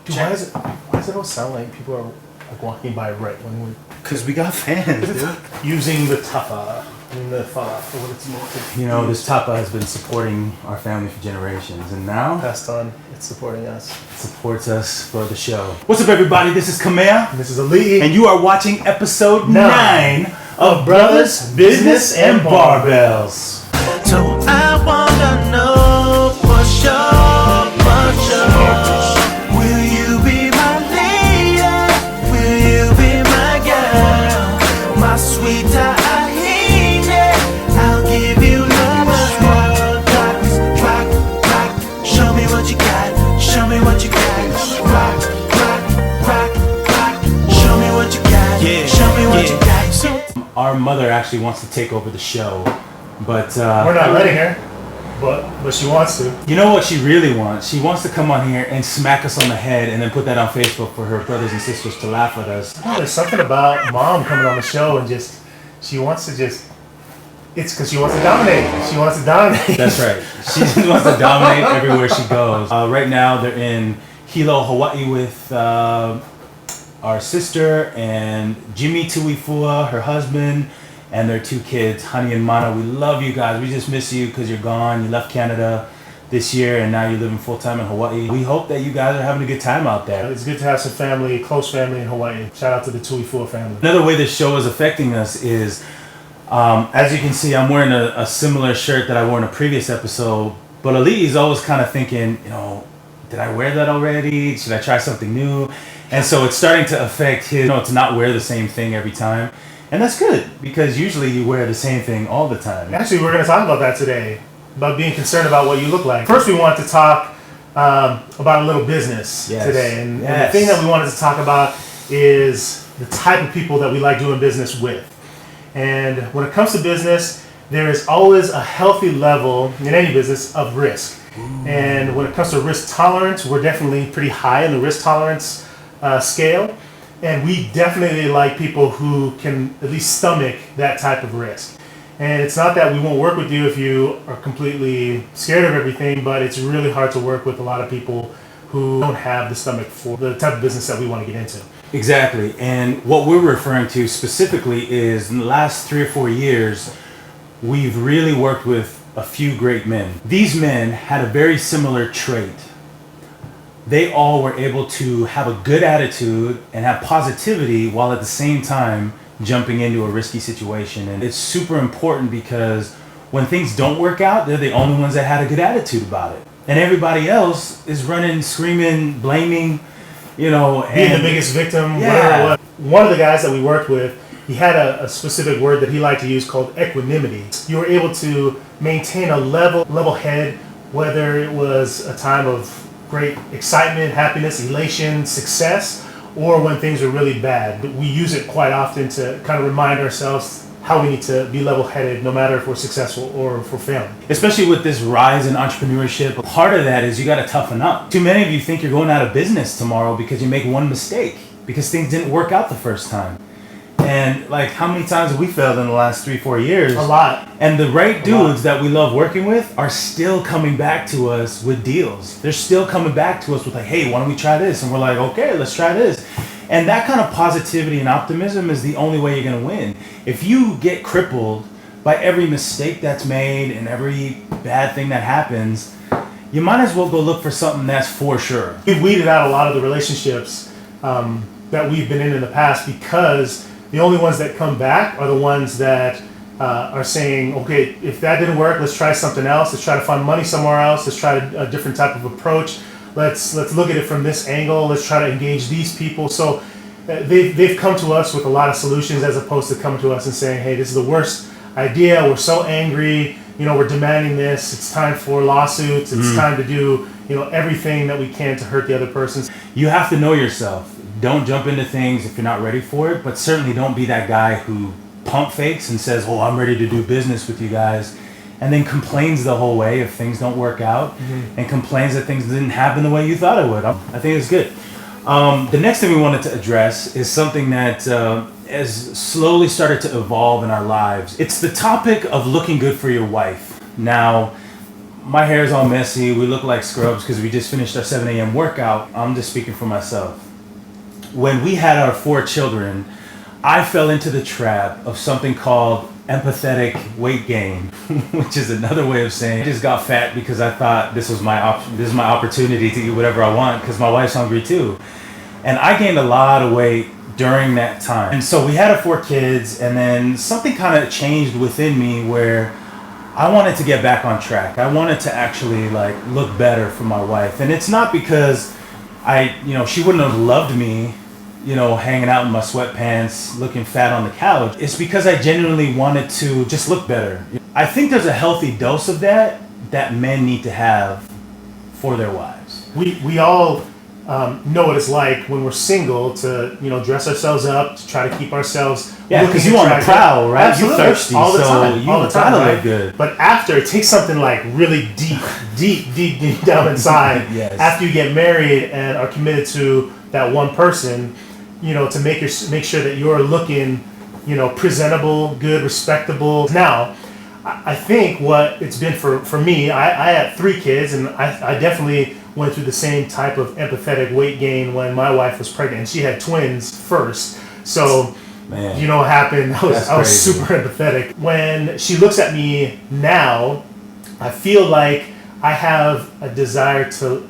Dude, why does it all sound like people are like walking by right when we... Because we got fans, dude. Using the tapa and the fa for what it's meant to. You know, this tapa has been supporting our family for generations, and now Passed on, it's supporting us. it supports us for the show. What's up, everybody? This is Kamea, And this is Ali. and you are watching episode 9 of Brothers, Business, and Barbells. So I wanna know what's will you be my lady? Will you be my girl? My sweet tahini, I'll give you love. Rock, show me what you got. Show me what you got. Rock, show me what you got. Yeah, show me what you got. Our mother actually wants to take over the show, but We're not letting her, but she wants to. you know what she really wants? She wants to come on here and smack us on the head and then put that on Facebook for her brothers and sisters to laugh at us. Oh, there's something about mom coming on the show and she wants to it's because she wants to dominate. She wants to dominate. That's right. She just wants to dominate everywhere she goes. Right now, they're in Hilo, Hawaii with our sister and Jimmy Tuifua, her husband, and their 2 kids, Honey and Mana. We love you guys. We just miss you because you're gone. You left Canada this year, and now you're living full-time in Hawaii. We hope that you guys are having a good time out there. It's good to have some family, close family in Hawaii. Shout out to the Tuifua family. Another way this show is affecting us is, as you can see, I'm wearing a similar shirt that I wore in a previous episode, but Ali is always kind of thinking, did I wear that already? Should I try something new? And so it's starting to affect his, to not wear the same thing every time. And that's good, because usually you wear the same thing all the time. Actually, we're going to talk about that today, about being concerned about what you look like. First, we want to talk about a little business today. And the thing that we wanted to talk about is the type of people that we like doing business with. And when it comes to business, there is always a healthy level in any business of risk. And when it comes to risk tolerance, we're definitely pretty high in the risk tolerance scale. And we definitely like people who can at least stomach that type of risk. And it's not that we won't work with you if you are completely scared of everything, but it's really hard to work with a lot of people who don't have the stomach for the type of business that we want to get into. Exactly. And what we're referring to specifically is in the last 3 or 4 years, we've really worked with a few great men. These men had a very similar trait. They all were able to have a good attitude and have positivity while at the same time jumping into a risky situation. And it's super important because when things don't work out, they're the only ones that had a good attitude about it. And everybody else is running, screaming, blaming, being the biggest victim, whatever it was. One of the guys that we worked with, he had a specific word that he liked to use called equanimity. You were able to maintain a level head, whether it was a time of great excitement, happiness, elation, success, or when things are really bad. But we use it quite often to kind of remind ourselves how we need to be level-headed no matter if we're successful or if we're failing. Especially with this rise in entrepreneurship, part of that is you got to toughen up. Too many of you think you're going out of business tomorrow because you make one mistake, because things didn't work out the first time. And how many times have we failed in the last 3-4 years? A lot. And the right dudes that we love working with are still coming back to us with deals. They're still coming back to us with hey, why don't we try this? And we're like, okay, let's try this. And that kind of positivity and optimism is the only way you're going to win. If you get crippled by every mistake that's made and every bad thing that happens, you might as well go look for something that's for sure. We've weeded out a lot of the relationships that we've been in the past because the only ones that come back are the ones that are saying, okay, if that didn't work, let's try something else. Let's try to find money somewhere else. Let's try a different type of approach. Let's look at it from this angle. Let's try to engage these people. So they've come to us with a lot of solutions as opposed to coming to us and saying, hey, this is the worst idea. We're so angry. We're demanding this. It's time for lawsuits. It's time to do everything that we can to hurt the other person. You have to know yourself. Don't jump into things if you're not ready for it, but certainly don't be that guy who pump fakes and says, oh, I'm ready to do business with you guys, and then complains the whole way if things don't work out, and complains that things didn't happen the way you thought it would. I think it's good. The next thing we wanted to address is something that has slowly started to evolve in our lives. It's the topic of looking good for your wife. Now, my hair is all messy. We look like scrubs because we just finished our 7 a.m. workout. I'm just speaking for myself. When we had our 4 children, I fell into the trap of something called empathetic weight gain, which is another way of saying I just got fat because I thought this was my this is my opportunity to eat whatever I want because my wife's hungry too. And I gained a lot of weight during that time. And so we had our 4 kids, and then something kind of changed within me where I wanted to get back on track. I wanted to actually like look better for my wife. And it's not because she wouldn't have loved me, hanging out in my sweatpants, looking fat on the couch. It's because I genuinely wanted to just look better. I think there's a healthy dose of that men need to have for their wives. We all know what it's like when we're single to dress ourselves up to try to keep ourselves because you on the prowl, right? Absolutely. You're thirsty, all the time, you all the time, gotta right? look good. But after, it takes something like really deep down inside. Yes. After you get married and are committed to that one person, to make sure that you're looking, presentable, good, respectable. Now, I think what it's been for me, I had 3 kids, and I definitely went through the same type of empathetic weight gain when my wife was pregnant, and she had twins first. So, Man, you know what happened? I was super empathetic. When she looks at me now, I feel like I have a desire to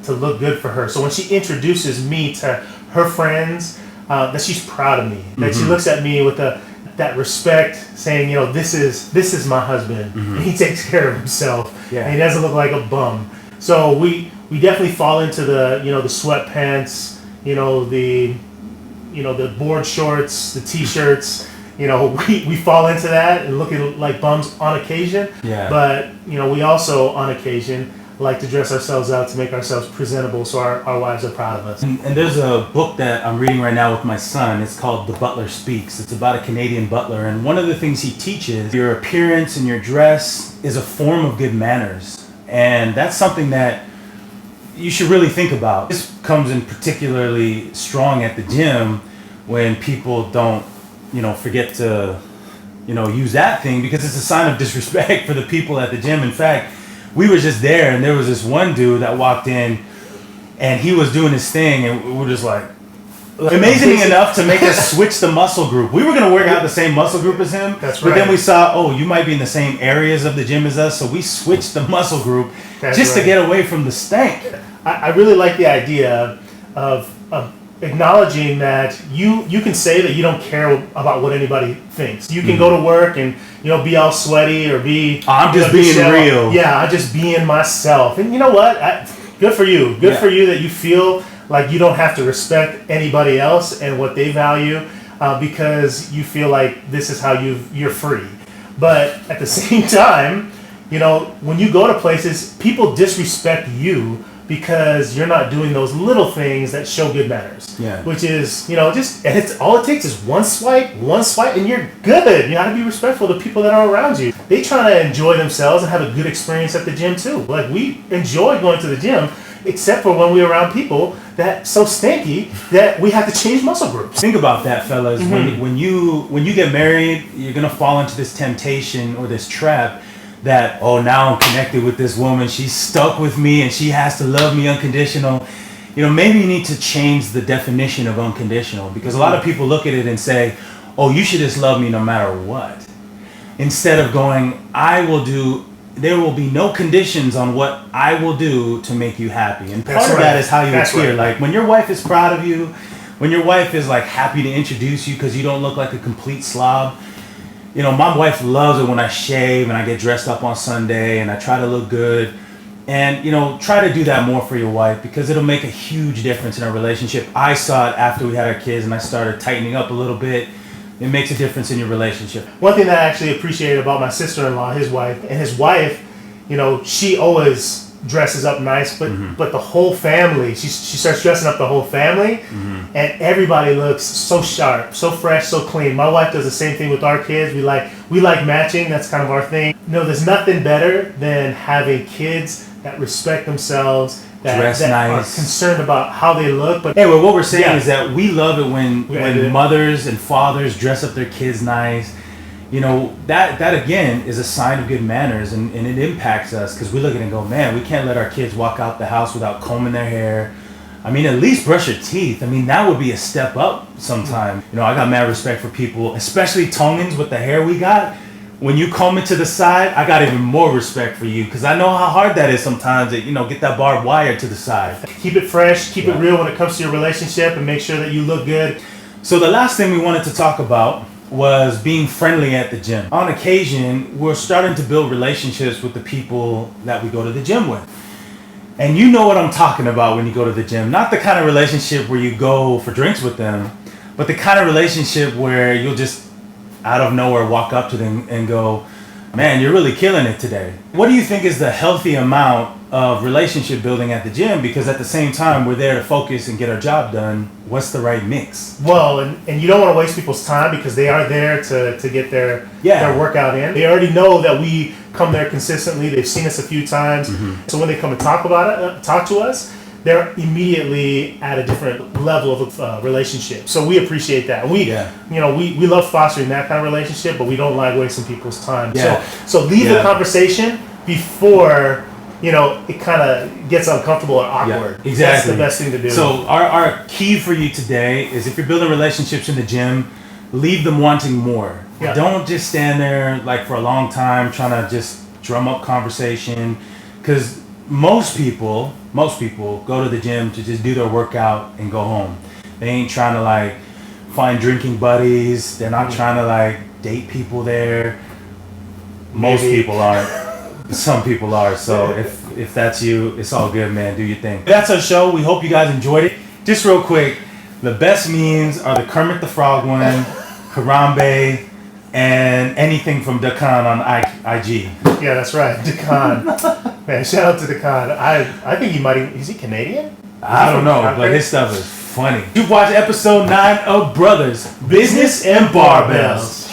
look good for her. So when she introduces me to her friends, that she's proud of me. That she looks at me with that respect, saying, this is my husband. And he takes care of himself. Yeah. And he doesn't look like a bum. So we definitely fall into the the sweatpants, the board shorts, the t-shirts. We fall into that and looking like bums on occasion. Yeah. But we also on occasion like to dress ourselves out to make ourselves presentable so our wives are proud of us. And there's a book that I'm reading right now with my son. It's called The Butler Speaks. It's about a Canadian butler, and one of the things he teaches, your appearance and your dress is a form of good manners. And that's something that you should really think about. This comes in particularly strong at the gym when people don't, forget to, use that thing because it's a sign of disrespect for the people at the gym. In fact, we were just there and there was this one dude that walked in and he was doing his thing and we were just like, amazingly enough to make us switch the muscle group. We were going to work out the same muscle group as him. That's but right. then we saw, you might be in the same areas of the gym as us. So we switched the muscle group That's just right. to get away from the stank. I really like the idea of acknowledging that you can say that you don't care about what anybody thinks. You can go to work and be all sweaty or be I'm just being real. Yeah, I'm just being myself. And you know what? Good for you. Good for you that you feel like you don't have to respect anybody else and what they value because you feel like this is how you're free. But at the same time, when you go to places, people disrespect you because you're not doing those little things that show good manners. Yeah. Which is, and it's all it takes is one swipe, and you're good. You got to be respectful to people that are around you. They try to enjoy themselves and have a good experience at the gym too. Like we enjoy going to the gym, except for when we're around people that so stinky that we have to change muscle groups. Think about that, fellas. When you get married, you're gonna fall into this temptation or this trap that, now I'm connected with this woman, she's stuck with me and she has to love me unconditional. Maybe you need to change the definition of unconditional because a lot of people look at it and say, you should just love me no matter what. Instead of going, there will be no conditions on what I will do to make you happy. And part of that is how you appear. Right. Like when your wife is proud of you, when your wife is like happy to introduce you because you don't look like a complete slob. My wife loves it when I shave and I get dressed up on Sunday and I try to look good. And, try to do that more for your wife because it'll make a huge difference in our relationship. I saw it after we had our kids and I started tightening up a little bit. It makes a difference in your relationship. One thing that I actually appreciated about my sister-in-law, his wife, she always dresses up nice, but the whole family, she starts dressing up the whole family, and everybody looks so sharp, so fresh, so clean. My wife does the same thing with our kids. We like matching. That's kind of our thing. There's nothing better than having kids that respect themselves, that Dress nice, are concerned about how they look. But anyway, what we're saying is that we love it when mothers and fathers dress up their kids nice. you know, that again is a sign of good manners, and it impacts us because we look at it and go, man, we can't let our kids walk out the house without combing their hair. I mean, at least brush your teeth. I mean, that would be a step up sometime. You know, I got mad respect for people, especially Tongans with the hair we got. When you comb it to the side, I got even more respect for you because I know how hard that is sometimes to, you know, get that barbed wire to the side. Keep it fresh, keep it real when it comes to your relationship, and make sure that you look good. So the last thing we wanted to talk about was being friendly at the gym. On occasion, we're starting to build relationships with the people that we go to the gym with. And you know what I'm talking about when you go to the gym. Not the kind of relationship where you go for drinks with them, but the kind of relationship where you'll just out of nowhere walk up to them and go, man, you're really killing it today. What do you think is the healthy amount of relationship building at the gym? Because at the same time, we're there to focus and get our job done. What's the right mix? Well, and you don't want to waste people's time because they are there to get their workout in. They already know that we come there consistently. They've seen us a few times. Mm-hmm. So when they come and talk to us, they're immediately at a different level of relationship. So we appreciate that. We love fostering that kind of relationship, but we don't like wasting people's time. Yeah. So leave the conversation before, you know, it kind of gets uncomfortable or awkward. Yeah, exactly. That's the best thing to do. So our key for you today is if you're building relationships in the gym, leave them wanting more. Yeah. Don't just stand there like for a long time trying to just drum up conversation, because most people go to the gym to just do their workout and go home. They ain't trying to like find drinking buddies. They're not trying to like date people there. Most people aren't. Some people are. So if that's you, it's all good, man. Do your thing. That's our show. We hope you guys enjoyed it. Just real quick, the best memes are the Kermit the Frog one, Harambe, and anything from Dakan on IG. Yeah, that's right. Dakan. Man, shout out to Dakan. I think is he Canadian? I don't know, but his stuff is funny. You've watched episode 9 of Brothers, Business and Barbells.